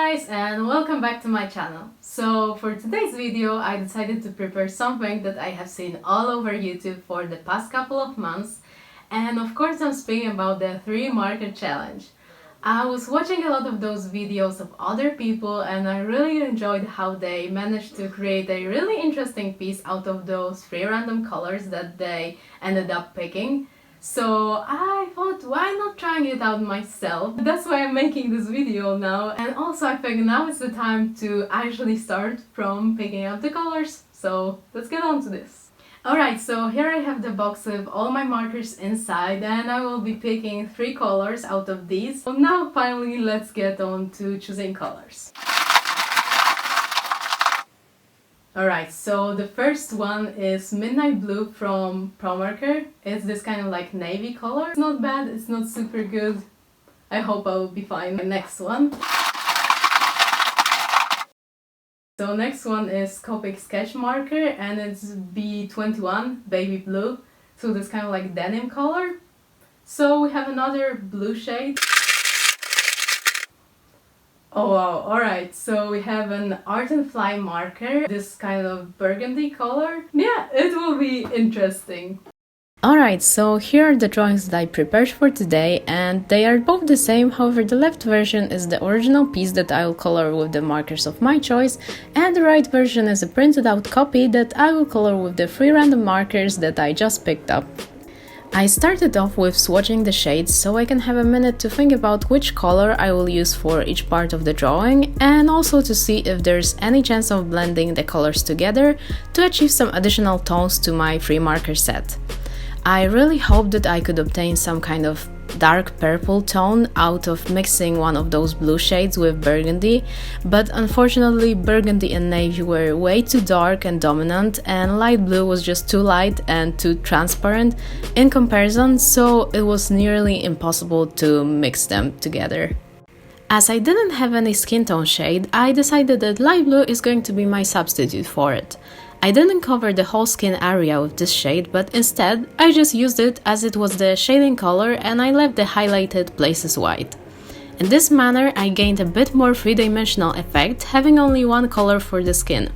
guys, and welcome back to my channel. So for today's video I decided to prepare something that I have seen all over YouTube for the past couple of months, and of course I'm speaking about the 3 marker challenge. I was watching a lot of those videos of other people and I really enjoyed how they managed to create a really interesting piece out of those 3 random colors that they ended up picking. So I thought, why not trying it out myself? That's why I'm making this video now, and also I think now is the time to actually start from picking out the colors. So let's get on to this. Alright, so here I have the box with all my markers inside and I will be picking 3 colors out of these. So now finally let's get on to choosing colors. Alright, so the first one is Midnight Blue from Promarker. It's this kind of like navy color. It's not bad, it's not super good. I hope I will be fine. Next one. So next one is Copic sketch marker and it's B21, baby blue. So this kind of like denim color. So we have another blue shade. Oh wow, alright, so we have an Art and Fly marker, this kind of burgundy color. Yeah, it will be interesting. Alright, so here are the drawings that I prepared for today, and they are both the same. However, the left version is the original piece that I will color with the markers of my choice, and the right version is a printed out copy that I will color with the 3 random markers that I just picked up. I started off with swatching the shades so I can have a minute to think about which color I will use for each part of the drawing, and also to see if there's any chance of blending the colors together to achieve some additional tones to my 3 marker set. I really hope that I could obtain some kind of dark purple tone out of mixing one of those blue shades with burgundy, but unfortunately burgundy and navy were way too dark and dominant, and light blue was just too light and too transparent in comparison, so it was nearly impossible to mix them together. As I didn't have any skin tone shade, I decided that light blue is going to be my substitute for it. I didn't cover the whole skin area with this shade, but instead I just used it as it was the shading color and I left the highlighted places white. In this manner I gained a bit more 3-dimensional effect, having only one color for the skin.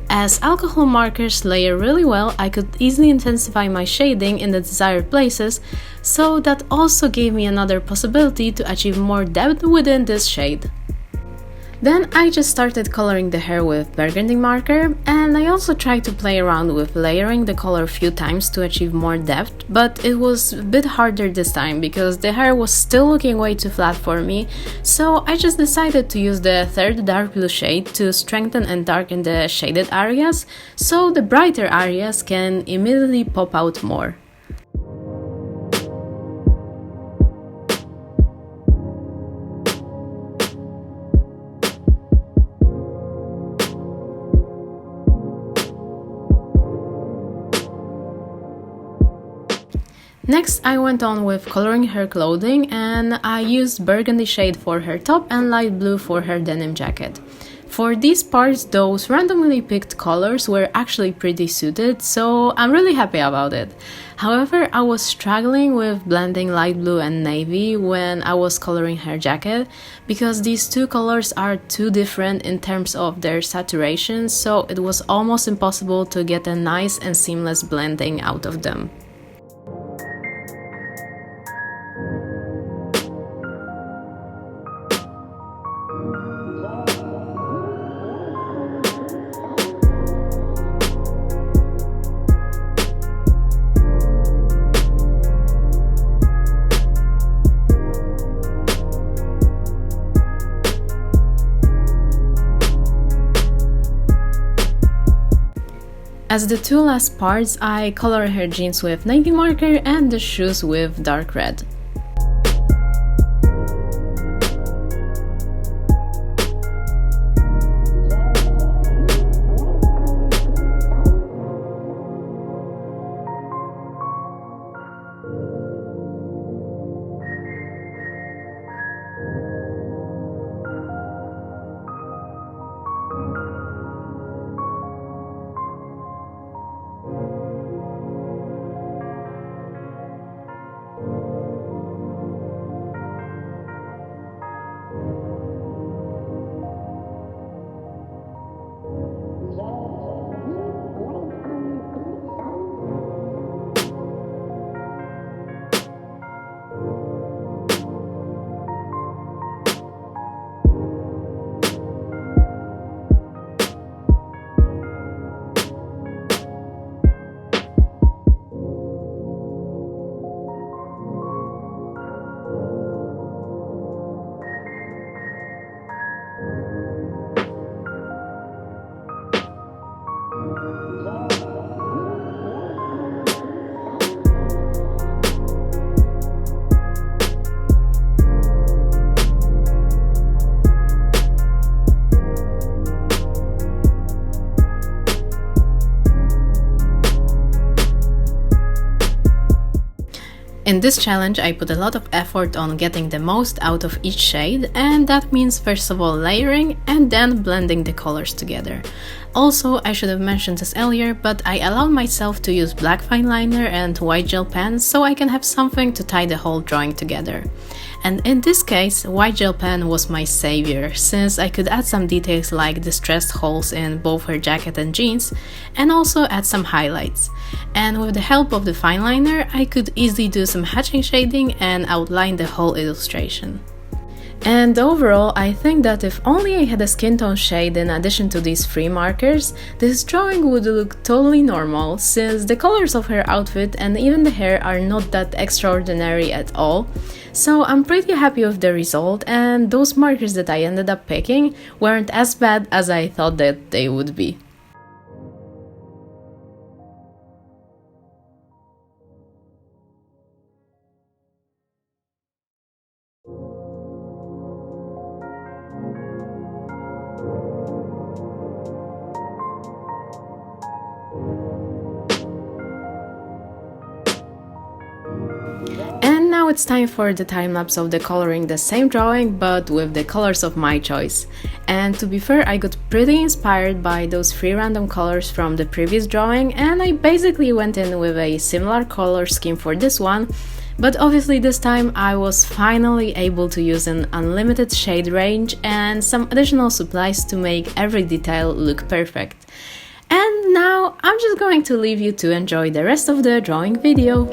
As alcohol markers layer really well, I could easily intensify my shading in the desired places, so that also gave me another possibility to achieve more depth within this shade. Then I just started coloring the hair with burgundy marker, and I also tried to play around with layering the color a few times to achieve more depth, but it was a bit harder this time because the hair was still looking way too flat for me, so I just decided to use the 3rd dark blue shade to strengthen and darken the shaded areas, so the brighter areas can immediately pop out more. Next I went on with coloring her clothing, and I used burgundy shade for her top and light blue for her denim jacket. For these parts, those randomly picked colors were actually pretty suited, so I'm really happy about it. However, I was struggling with blending light blue and navy when I was coloring her jacket, because these 2 colors are too different in terms of their saturation, so it was almost impossible to get a nice and seamless blending out of them. As the 2 last parts, I color her jeans with navy marker and the shoes with dark red. In this challenge, I put a lot of effort on getting the most out of each shade, and that means first of all layering and then blending the colors together. Also, I should have mentioned this earlier, but I allowed myself to use black fine liner and white gel pen so I can have something to tie the whole drawing together. And in this case, white gel pen was my savior, since I could add some details like distressed holes in both her jacket and jeans, and also add some highlights. And with the help of the fine liner, I could easily do some hatching shading and outline the whole illustration. And overall, I think that if only I had a skin tone shade in addition to these 3 markers, this drawing would look totally normal, since the colors of her outfit and even the hair are not that extraordinary at all. So I'm pretty happy with the result, and those markers that I ended up picking weren't as bad as I thought that they would be. And now it's time for the time-lapse of the coloring the same drawing, but with the colors of my choice. And to be fair, I got pretty inspired by those 3 random colors from the previous drawing, and I basically went in with a similar color scheme for this one, but obviously this time I was finally able to use an unlimited shade range and some additional supplies to make every detail look perfect. And now I'm just going to leave you to enjoy the rest of the drawing video.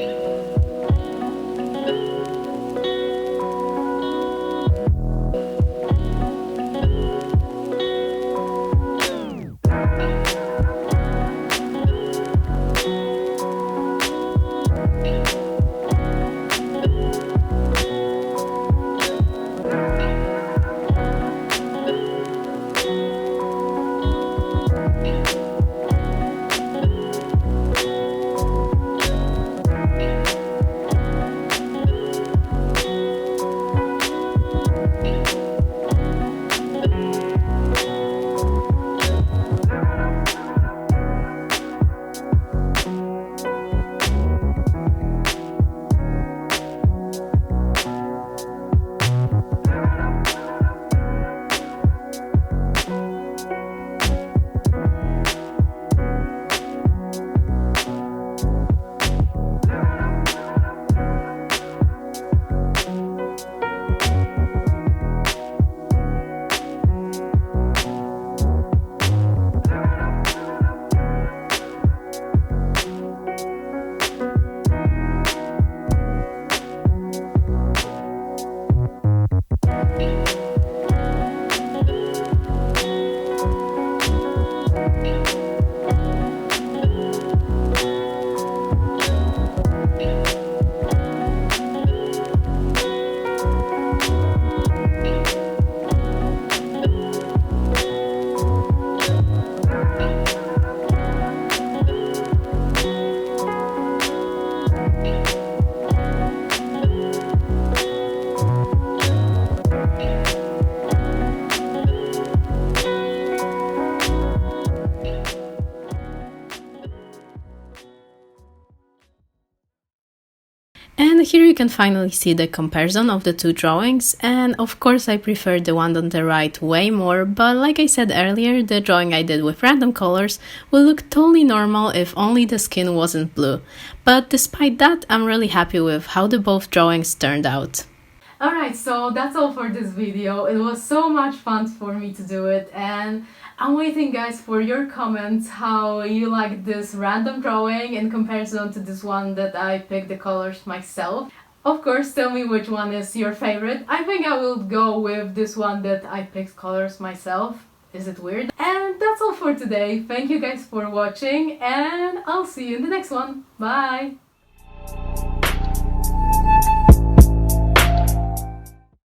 And here you can finally see the comparison of the 2 drawings, and of course I prefer the one on the right way more, but like I said earlier, the drawing I did with random colors will look totally normal if only the skin wasn't blue. But despite that, I'm really happy with how the both drawings turned out. Alright, so that's all for this video. It was so much fun for me to do it, and I'm waiting, guys, for your comments how you like this random drawing in comparison to this one that I picked the colors myself. Of course, tell me which one is your favorite. I think I will go with this one that I picked colors myself. Is it weird? And that's all for today. Thank you guys for watching, and I'll see you in the next one. Bye!